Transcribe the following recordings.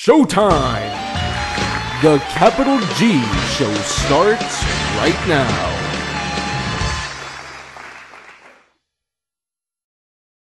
Showtime! The Capital G show starts right now.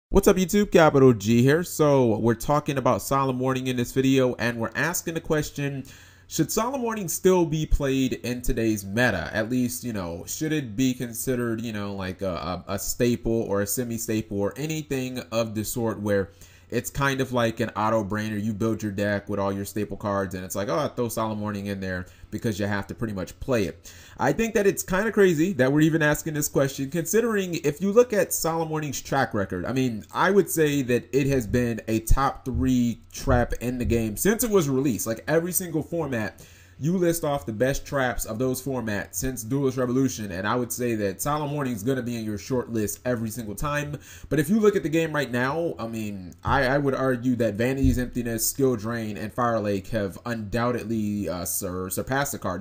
What's up YouTube, Capital G here. So we're talking about Solemn Warning in this video, and we're asking the question, should Solemn Warning still be played in today's meta? At least, should it be considered, like a staple or a semi-staple or anything of the sort where it's kind of like an auto brainer. You build your deck with all your staple cards and it's like, oh, I throw Solemn Warning in there because you have to pretty much play it. I think that it's kind of crazy that we're even asking this question, considering if you look at Solemn Warning's track record. I mean, I would say that it has been a top 3 trap in the game since it was released. Like every single format, you list off the best traps of those formats since Duelist Revolution, and I would say that Solemn Warning is going to be in your short list every single time. But if you look at the game right now, I mean, I would argue that Vanity's Emptiness, Skill Drain, and Fire Lake have undoubtedly surpassed the card.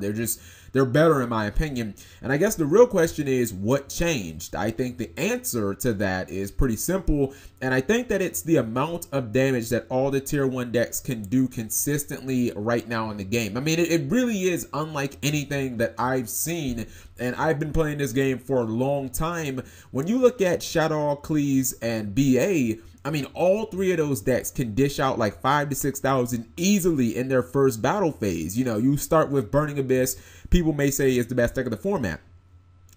They're better in my opinion. And I guess the real question is, what changed? I think the answer to that is pretty simple. And I think that it's the amount of damage that all the tier 1 decks can do consistently right now in the game. I mean, it really is unlike anything that I've seen. And I've been playing this game for a long time. When you look at Shadow, Cleese, and BA, I mean, all 3 of those decks can dish out like 5,000 to 6,000 easily in their first battle phase. You start with Burning Abyss. People may say is the best deck of the format.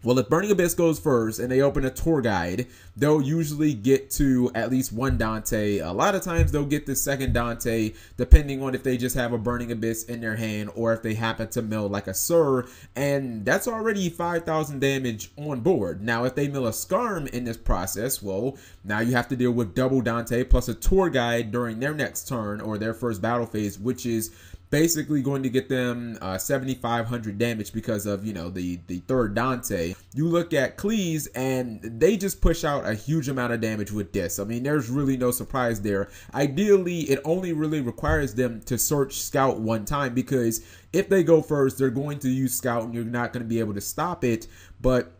Well, if Burning Abyss goes first and they open a tour guide, they'll usually get to at least 1 Dante. A lot of times they'll get the 2nd Dante, depending on if they just have a Burning Abyss in their hand or if they happen to mill like a Sir, and that's already 5,000 damage on board. Now, if they mill a Skarm in this process, well, now you have to deal with double Dante plus a tour guide during their next turn or their first battle phase, which is basically going to get them 7,500 damage because of, the 3rd Dante. You look at Cleese and they just push out a huge amount of damage with this. I mean, there's really no surprise there. Ideally, it only really requires them to search Scout 1 time, because if they go first, they're going to use Scout and you're not going to be able to stop it. But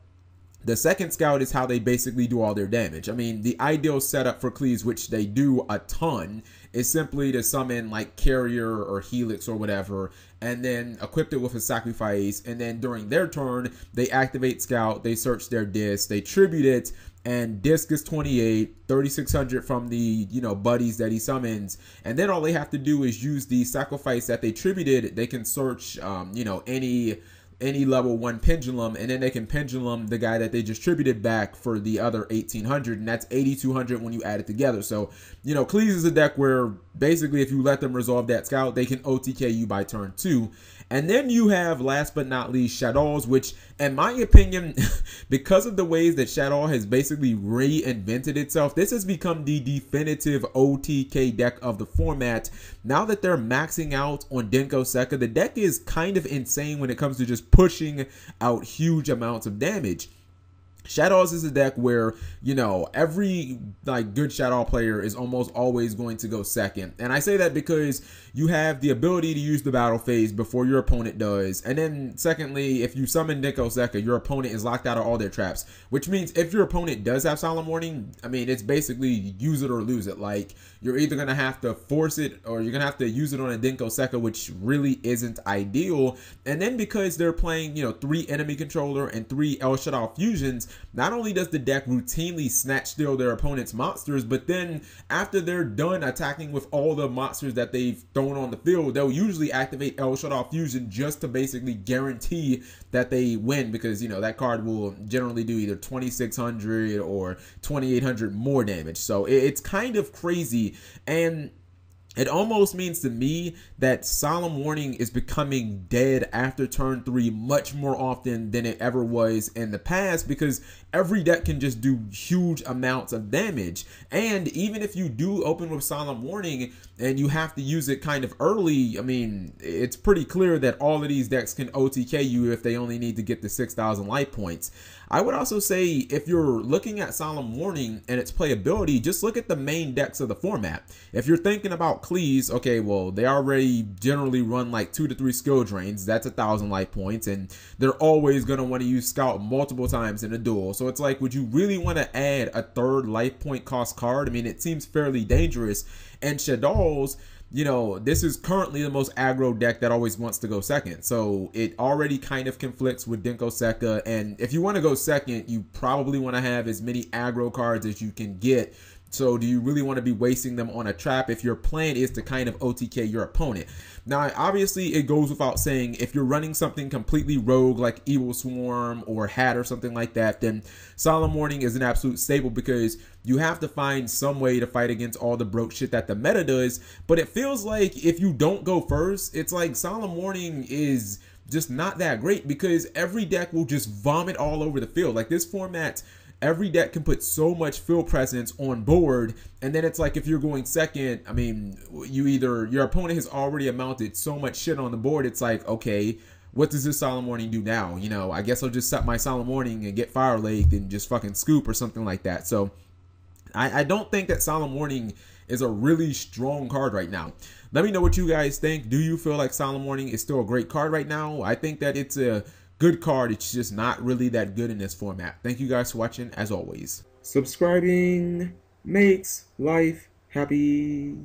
the 2nd Scout is how they basically do all their damage. I mean, the ideal setup for Cleese, which they do a ton, is simply to summon like Carrier or Helix or whatever, and then equip it with a sacrifice, and then during their turn, they activate Scout, they search their disc, they tribute it, and disc is 28, 3,600 from the, buddies that he summons, and then all they have to do is use the sacrifice that they tributed. They can search, any level 1 pendulum, and then they can pendulum the guy that they distributed back for the other 1,800, and that's 8,200 when you add it together. So, Cleese is a deck where basically if you let them resolve that Scout, they can OTK you by turn 2. And then you have, last but not least, Shadows, which, in my opinion, because of the ways that Shadow has basically reinvented itself, this has become the definitive OTK deck of the format. Now that they're maxing out on Denko Sekka, the deck is kind of insane when it comes to just pushing out huge amounts of damage. Shadows is a deck where, every good Shadow player is almost always going to go 2nd. And I say that because you have the ability to use the battle phase before your opponent does. And then secondly, if you summon Denko Sekka, your opponent is locked out of all their traps, which means if your opponent does have Solemn Warning, I mean, it's basically use it or lose it. Like, you're either going to have to force it or you're going to have to use it on a Denko Sekka, which really isn't ideal. And then because they're playing, 3 enemy controller and 3 El Shaddai fusions, not only does the deck routinely snatch steal their opponent's monsters, but then after they're done attacking with all the monsters that they've thrown on the field, they'll usually activate El Shaddai fusion just to basically guarantee that they win, because that card will generally do either 2,600 or 2,800 more damage. So it's kind of crazy, and it almost means to me that Solemn Warning is becoming dead after turn 3 much more often than it ever was in the past, because every deck can just do huge amounts of damage. And even if you do open with Solemn Warning and you have to use it kind of early, I mean, it's pretty clear that all of these decks can OTK you if they only need to get the 6,000 life points. I would also say, if you're looking at Solemn Warning and its playability, just look at the main decks of the format. If you're thinking about Cleese, okay, well, they already generally run like 2 to 3 skill drains. That's 1,000 life points, and they're always going to want to use Scout multiple times in a duel. So it's like, would you really want to add a 3rd life point cost card? I mean, it seems fairly dangerous. And Shadows, you know, this is currently the most aggro deck that always wants to go second. So it already kind of conflicts with Denko Sekka. And if you want to go second, you probably want to have as many aggro cards as you can get. So do you really want to be wasting them on a trap if your plan is to kind of OTK your opponent? Now, obviously, it goes without saying, if you're running something completely rogue like Evil Swarm or Hat or something like that, then Solemn Warning is an absolute staple because you have to find some way to fight against all the broke shit that the meta does. But it feels like if you don't go first, it's like Solemn Warning is just not that great because every deck will just vomit all over the field. Like this format, every deck can put so much field presence on board, and then it's like if you're going second, I mean, your opponent has already amounted so much shit on the board, it's like, okay, what does this Solemn Warning do now? You know, I guess I'll just set my Solemn Warning and get Fire Lake and just fucking scoop or something like that. So I don't think that Solemn Warning is a really strong card right now. Let me know what you guys think. Do you feel like Solemn Warning is still a great card right now? I think that it's a good card. It's just not really that good in this format. Thank you guys for watching, as always. Subscribing makes life happy.